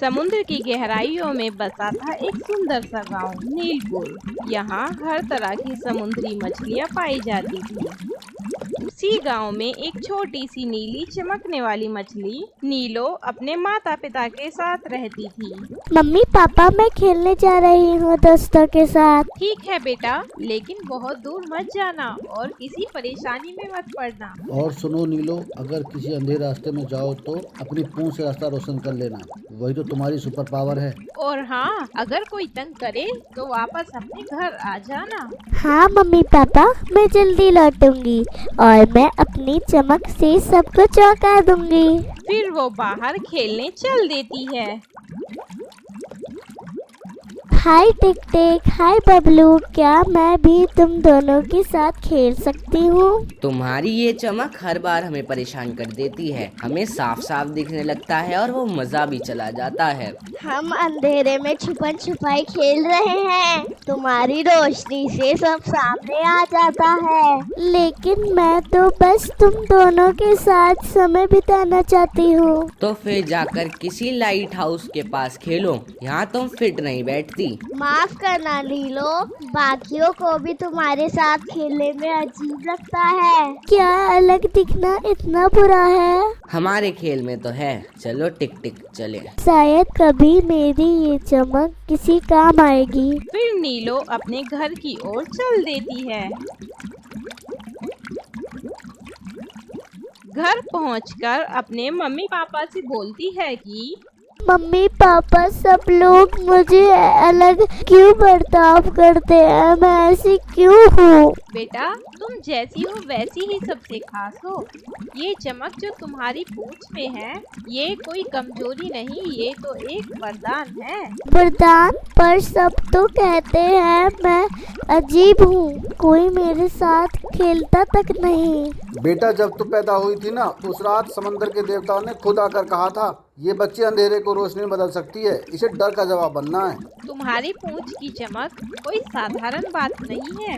समुद्र की गहराइयों में बसा था एक सुंदर सा गांव नीलपुर। यहाँ हर तरह की समुद्री मछलियाँ पाई जाती थी। उसी गांव में एक छोटी सी नीली चमकने वाली मछली नीलो अपने माता पिता के साथ रहती थी। मम्मी पापा, मैं खेलने जा रही हूँ दोस्तों के साथ। ठीक है बेटा, लेकिन बहुत दूर मत जाना और किसी परेशानी में मत पड़ना। और सुनो नीलो, अगर किसी अंधेरे रास्ते में जाओ तो अपनी पूंछ से रास्ता रोशन कर लेना, वही तो तुम्हारी सुपर पावर है। और हाँ, अगर कोई तंग करे तो वापस अपने घर आ जाना। हाँ मम्मी पापा, मैं जल्दी लौटूंगी और मैं अपनी चमक से सबको चौंका दूंगी। फिर वो बाहर खेलने चल देती है। हाय टिक टिक, हाय बबलू, क्या मैं भी तुम दोनों के साथ खेल सकती हूँ? तुम्हारी ये चमक हर बार हमें परेशान कर देती है। हमें साफ साफ दिखने लगता है और वो मजा भी चला जाता है। हम अंधेरे में छुपन छुपाई खेल रहे हैं, तुम्हारी रोशनी से सब सामने आ जाता है। लेकिन मैं तो बस तुम दोनों के साथ समय बिताना चाहती हूँ। तो फिर जाकर किसी लाइट हाउस के पास खेलो, यहाँ तुम फिट नहीं बैठती। माफ करना नीलो, बाकियों को भी तुम्हारे साथ खेलने में अजीब लगता है। क्या अलग दिखना इतना बुरा है? हमारे खेल में तो है। चलो टिक टिक चले। शायद कभी मेरी ये चमक किसी काम आएगी। फिर नीलो अपने घर की ओर चल देती है। घर पहुंचकर अपने मम्मी पापा से बोलती है कि मम्मी पापा, सब लोग मुझे अलग क्यों बर्ताव करते हैं? मैं ऐसी क्यों हूँ? बेटा, तुम जैसी हो वैसी ही सबसे खास हो। ये चमक जो तुम्हारी पूंछ में है, ये कोई कमजोरी नहीं, ये तो एक वरदान है। वरदान? पर सब तो कहते हैं मैं अजीब हूँ, कोई मेरे साथ खेलता तक नहीं। बेटा, जब तू पैदा हुई थी ना, उस रात समंदर के देवताओं ने खुद आकर कहा था, ये बच्चे अंधेरे को रोशनी में बदल सकती है, इसे डर का जवाब बनना है। तुम्हारी पूंछ की चमक कोई साधारण बात नहीं है,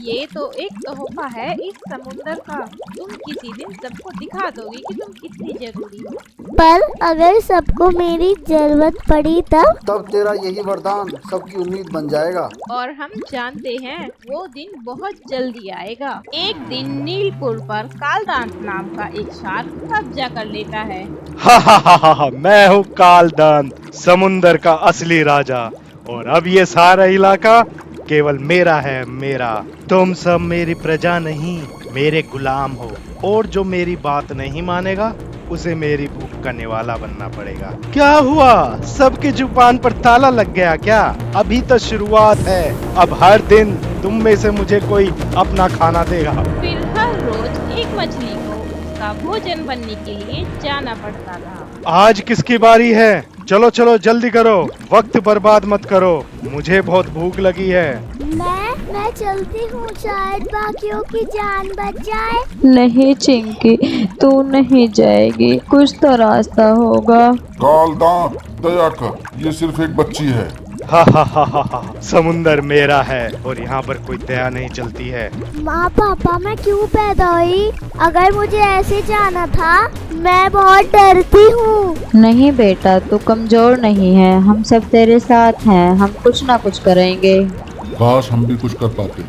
ये तो एक तोहफा है इस समुंदर का। तुम किसी दिन सबको दिखा दोगी कि तुम कितनी जरूरी हो। पर अगर सबको मेरी जरूरत पड़ी तब तेरा यही वरदान सबकी उम्मीद बन जाएगा। और हम जानते हैं वो दिन बहुत जल्दी आएगा। एक दिन नीलपुर पर कालदांत नाम का एक शार्क कब्जा कर लेता है। हा, मैं हूँ कालदांत, समुंदर का असली राजा, और अब ये सारा इलाका केवल मेरा है, मेरा। तुम सब मेरी प्रजा नहीं, मेरे गुलाम हो, और जो मेरी बात नहीं मानेगा उसे मेरी भूख का निवाला बनना पड़ेगा। क्या हुआ, सबकी जुबान पर ताला लग गया क्या? अभी तो शुरुआत है। अब हर दिन तुम में से मुझे कोई अपना खाना देगा। फिर हर रोज एक मछली को उसका भोजन बनने के लिए जाना पड़ता था। आज किसकी बारी है? चलो चलो जल्दी करो, वक्त बर्बाद मत करो, मुझे बहुत भूख लगी है। मैं चलती हूँ, शायद बाकियों की जान बच जाए। नहीं चिंकी, तू नहीं जाएगी, कुछ तो रास्ता होगा। कालदांत, दया कर, ये सिर्फ एक बच्ची है। हा, समुंदर मेरा है और यहाँ पर कोई दया नहीं चलती है। माँ पापा, मैं क्यों पैदा हुई? अगर मुझे ऐसे जाना था, मैं बहुत डरती हूँ। नहीं बेटा, तू कमजोर नहीं है, हम सब तेरे साथ हैं, हम कुछ ना कुछ करेंगे। काश हम भी कुछ कर पाते।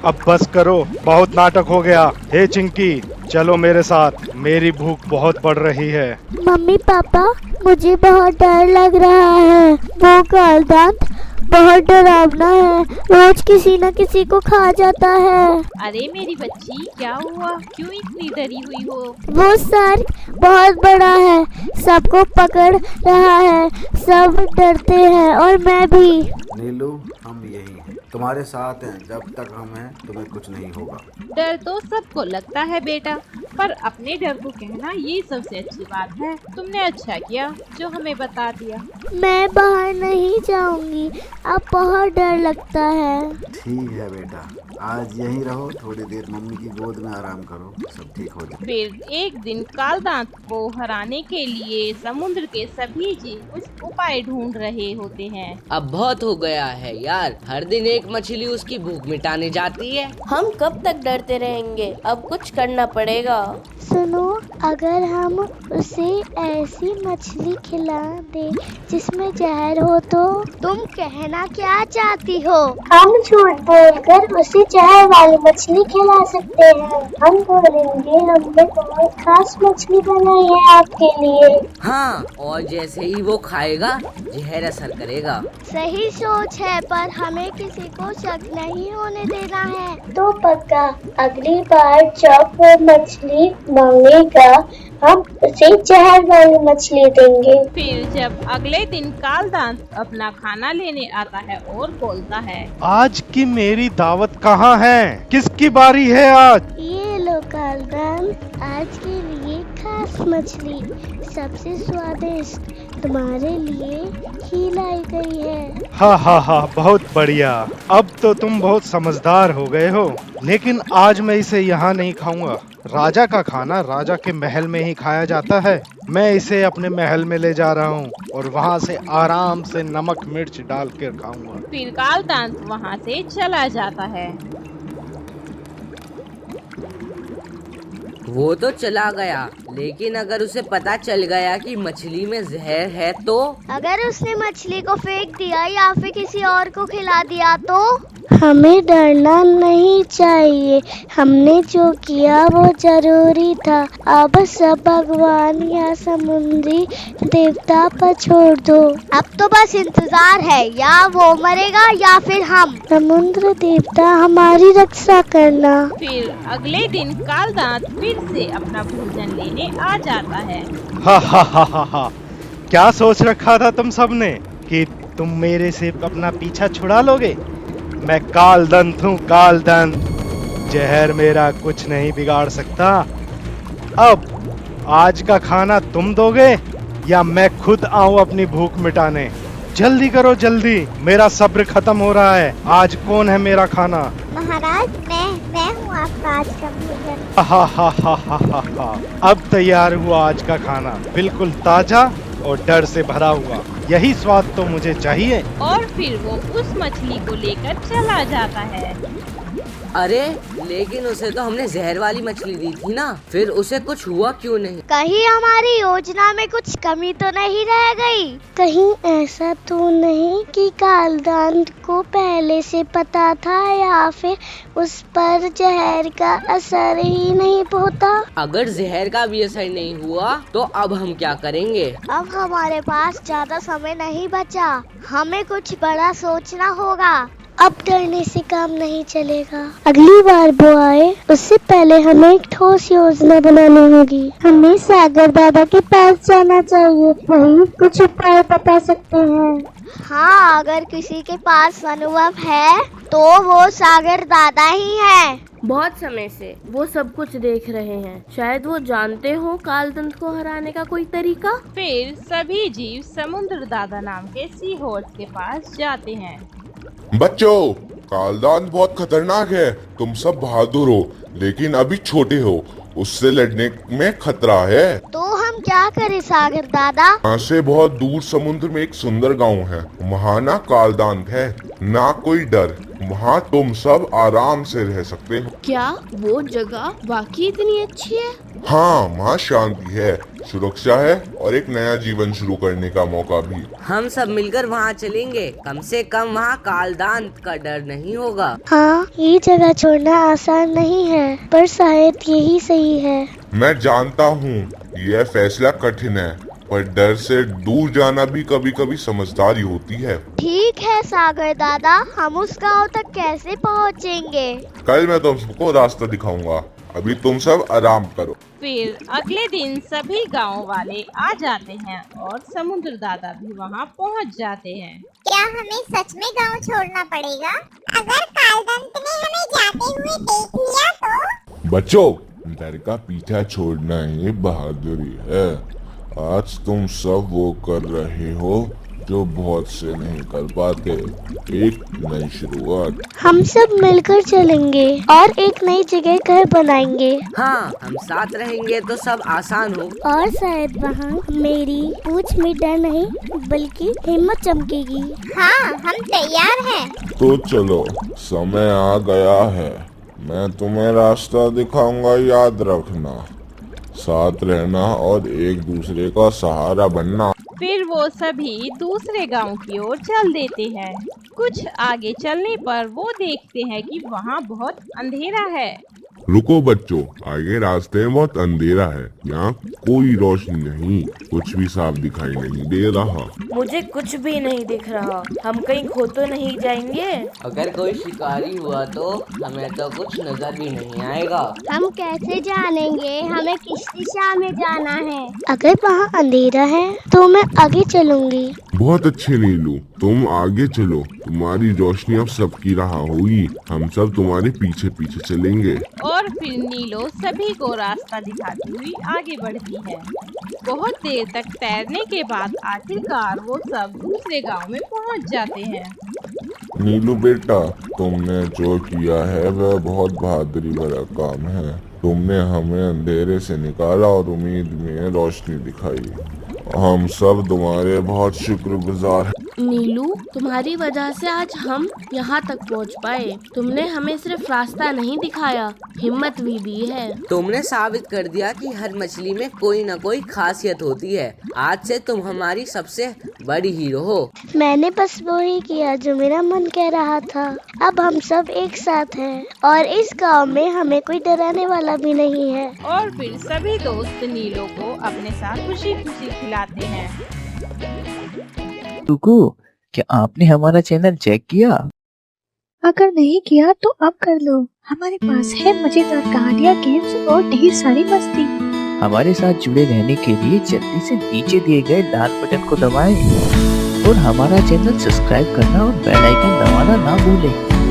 अब बस करो, बहुत नाटक हो गया। हे चिंकी, चलो मेरे साथ, मेरी भूख बहुत बढ़ रही है। मम्मी पापा, मुझे बहुत डर लग रहा है। वो कालदांत बहुत डरावना है, रोज किसी न किसी को खा जाता है। अरे मेरी बच्ची, क्या हुआ? क्यों इतनी डरी हुई हो? वो शार्क बहुत बड़ा है, सबको पकड़ रहा है, सब डरते हैं और मैं भी। नीलू, हम यही हैं, तुम्हारे साथ हैं, जब तक हम हैं तुम्हें कुछ नहीं होगा। डर तो सबको लगता है बेटा, पर अपने डर को कहना ये सबसे अच्छी बात है। तुमने अच्छा किया जो हमें बता दिया। मैं बाहर नहीं जाऊंगी, अब बहुत डर लगता है। ठीक है बेटा, आज यहीं रहो, थोड़ी देर मम्मी की गोद में आराम करो, सब ठीक हो जाए। फिर एक दिन कालदांत को हराने के लिए समुद्र के सभी जीव कुछ उपाय ढूंढ रहे होते हैं। अब बहुत हो गया है यार, हर दिन एक मछली उसकी भूख मिटाने जाती है। हम कब तक डरते रहेंगे? अब कुछ करना पड़ेगा। सुनो, अगर हम उसे ऐसी मछली खिला दे जिसमें जहर हो तो? तुम कहना क्या चाहती हो? हम झूठ बोलकर उसे जहर वाली मछली खिला सकते हैं। हम बोलेंगे हमने बहुत खास मछली बनाई है आपके लिए। हाँ, और जैसे ही वो खाएगा जहर असर करेगा। सही सोच है, पर हमें किसी को शक नहीं होने देना है। तो पक्का अगली बार जब वो मछली मांगेगा हम उसे जहर वाली मछली देंगे। फिर जब अगले दिन कालदांत अपना खाना लेने आता है और बोलता है, आज की मेरी दावत कहाँ है? किसकी बारी है आज? ये लो कालदांत, आज के लिए खास मछली, सबसे स्वादिष्ट तुम्हारे लिए ही लाई गई है। हा, बहुत बढ़िया। अब तो तुम बहुत समझदार हो गए हो। लेकिन आज मैं इसे यहाँ नहीं खाऊंगा। राजा का खाना राजा के महल में ही खाया जाता है। मैं इसे अपने महल में ले जा रहा हूँ और वहाँ से आराम से नमक मिर्च डाल कर खाऊंगा। फिर कालदांत वहाँ से चला जाता है। वो तो चला गया, लेकिन अगर उसे पता चल गया कि मछली में जहर है तो? अगर उसने मछली को फेंक दिया या फिर किसी और को खिला दिया तो? हमें डरना नहीं चाहिए, हमने जो किया वो जरूरी था। अब सब भगवान या समुद्री देवता पर छोड़ दो। अब तो बस इंतजार है, या वो मरेगा या फिर हम। समुद्र देवता हमारी रक्षा करना। फिर अगले दिन कालदांत फिर से अपना भोजन लेने आ जाता है। हा। क्या सोच रखा था तुम सबने कि तुम मेरे से अपना पीछा छुड़ा लोगे? मैं कालदंत हूँ, कालदंत। जहर मेरा कुछ नहीं बिगाड़ सकता। अब आज का खाना तुम दोगे या मैं खुद आऊँ अपनी भूख मिटाने? जल्दी करो जल्दी, मेरा सब्र खत्म हो रहा है। आज कौन है मेरा खाना? महाराज मैं हूँ आपका आज का भोजन। हा। अब तैयार हुआ आज का खाना, बिल्कुल ताजा और डर से भरा हुआ। यही स्वाद तो मुझे चाहिए। और फिर वो उस मछली को लेकर चला जाता है। अरे, लेकिन उसे तो हमने जहर वाली मछली दी थी ना, फिर उसे कुछ हुआ क्यों नहीं? कहीं हमारी योजना में कुछ कमी तो नहीं रह गई? कहीं ऐसा तो नहीं कि कालदांत को पहले से पता था या फिर उस पर जहर का असर ही नहीं होता? अगर जहर का भी असर नहीं हुआ तो अब हम क्या करेंगे? अब हमारे पास ज्यादा समय नहीं बचा, हमें कुछ बड़ा सोचना होगा। अब डरने से काम नहीं चलेगा। अगली बार वो आए उससे पहले हमें एक ठोस योजना बनानी होगी। हमें सागर दादा के पास जाना चाहिए, वही कुछ उपाय बता सकते हैं। हाँ, अगर किसी के पास अनुभव है तो वो सागर दादा ही है। बहुत समय से वो सब कुछ देख रहे हैं, शायद वो जानते हो कालदंत को हराने का कोई तरीका। फिर सभी जीव समुद्र दादा नाम के सी हॉर्स के पास जाते हैं। बच्चों, कालदान बहुत खतरनाक है। तुम सब बहादुर हो, लेकिन अभी छोटे हो, उससे लड़ने में खतरा है। तो हम क्या करें सागर दादा? यहाँ से बहुत दूर समुद्र में एक सुंदर गांव है, वहाँ ना कालदान है, ना कोई डर। वहाँ तुम सब आराम से रह सकते हो। क्या वो जगह वाकई इतनी अच्छी है? हाँ, वहाँ शांति है, सुरक्षा है और एक नया जीवन शुरू करने का मौका भी। हम सब मिलकर वहाँ चलेंगे, कम से कम वहाँ कालदांत का डर नहीं होगा। हाँ, ये जगह छोड़ना आसान नहीं है, पर शायद यही सही है। मैं जानता हूँ यह फैसला कठिन है, पर डर से दूर जाना भी कभी कभी समझदारी होती है। ठीक है सागर दादा, हम उस गांव तक कैसे पहुँचेंगे? कल मैं तुम सबको रास्ता दिखाऊंगा, अभी तुम सब आराम करो। फिर अगले दिन सभी गांव वाले आ जाते हैं और समुद्र दादा भी वहां पहुंच जाते हैं। क्या हमें सच में गांव छोड़ना पड़ेगा? अगर कालदंत ने हमें जाते हुए देख लिया तो? बच्चों, डर का पीछा छोड़ना ही बहादुरी है। आज तुम सब वो कर रहे हो जो बहुत से नहीं कर पाते, एक नई शुरुआत। हम सब मिलकर चलेंगे और एक नई जगह घर बनाएंगे। हाँ, हम साथ रहेंगे तो सब आसान हो। और शायद वहाँ मेरी पूंछ में डर नहीं बल्कि हिम्मत चमकेगी। हाँ, हम तैयार हैं। तो चलो, समय आ गया है। मैं तुम्हें रास्ता दिखाऊंगा, याद रखना। साथ रहना और एक दूसरे का सहारा बनना। फिर वो सभी दूसरे गांव की ओर चल देते हैं। कुछ आगे चलने पर वो देखते हैं कि वहाँ बहुत अंधेरा है। रुको बच्चों, आगे रास्ते में बहुत अंधेरा है, यहाँ कोई रोशनी नहीं, कुछ भी साफ दिखाई नहीं दे रहा। मुझे कुछ भी नहीं दिख रहा, हम कहीं खो तो नहीं जाएंगे? अगर कोई शिकारी हुआ तो हमें तो कुछ नजर भी नहीं आएगा। हम कैसे जानेंगे हमें किस दिशा में जाना है? अगर वहाँ अंधेरा है तो मैं आगे चलूंगी। बहुत अच्छे नीलू, तुम आगे चलो, तुम्हारी रोशनी अब सबकी राह होगी, हम सब तुम्हारे पीछे पीछे चलेंगे। और फिर नीलो सभी को रास्ता दिखाती हुई आगे बढ़ती है। बहुत देर तक तैरने के बाद आखिरकार वो सब दूसरे गांव में पहुंच जाते हैं। नीलू बेटा, तुमने जो किया है वह बहुत बहादुरी भरा काम है। तुमने हमें अंधेरे से निकाला और उम्मीद में रोशनी दिखाई। हम सब तुम्हारे बहुत शुक्रगुजार हैं। नीलू, तुम्हारी वजह से आज हम यहाँ तक पहुँच पाए। तुमने हमें सिर्फ रास्ता नहीं दिखाया, हिम्मत भी दी है। तुमने साबित कर दिया कि हर मछली में कोई न कोई खासियत होती है। आज से तुम हमारी सबसे बड़ी हीरो हो। मैंने बस वो ही किया जो मेरा मन कह रहा था। अब हम सब एक साथ हैं और इस गांव में हमें कोई डराने वाला भी नहीं है। और फिर सभी दोस्त नीलो को अपने साथ खुशी खुशी खिलाते हैं। टुकू, क्या आपने हमारा चैनल चेक किया? अगर नहीं किया तो अब कर लो। हमारे पास है मजेदार कहानियाँ, गेम्स और ढेर सारी मस्ती। हमारे साथ जुड़े रहने के लिए जल्दी से नीचे दिए गए लाल बटन को दबाएं और हमारा चैनल सब्सक्राइब करना और बेल आइकन दबाना ना भूलें।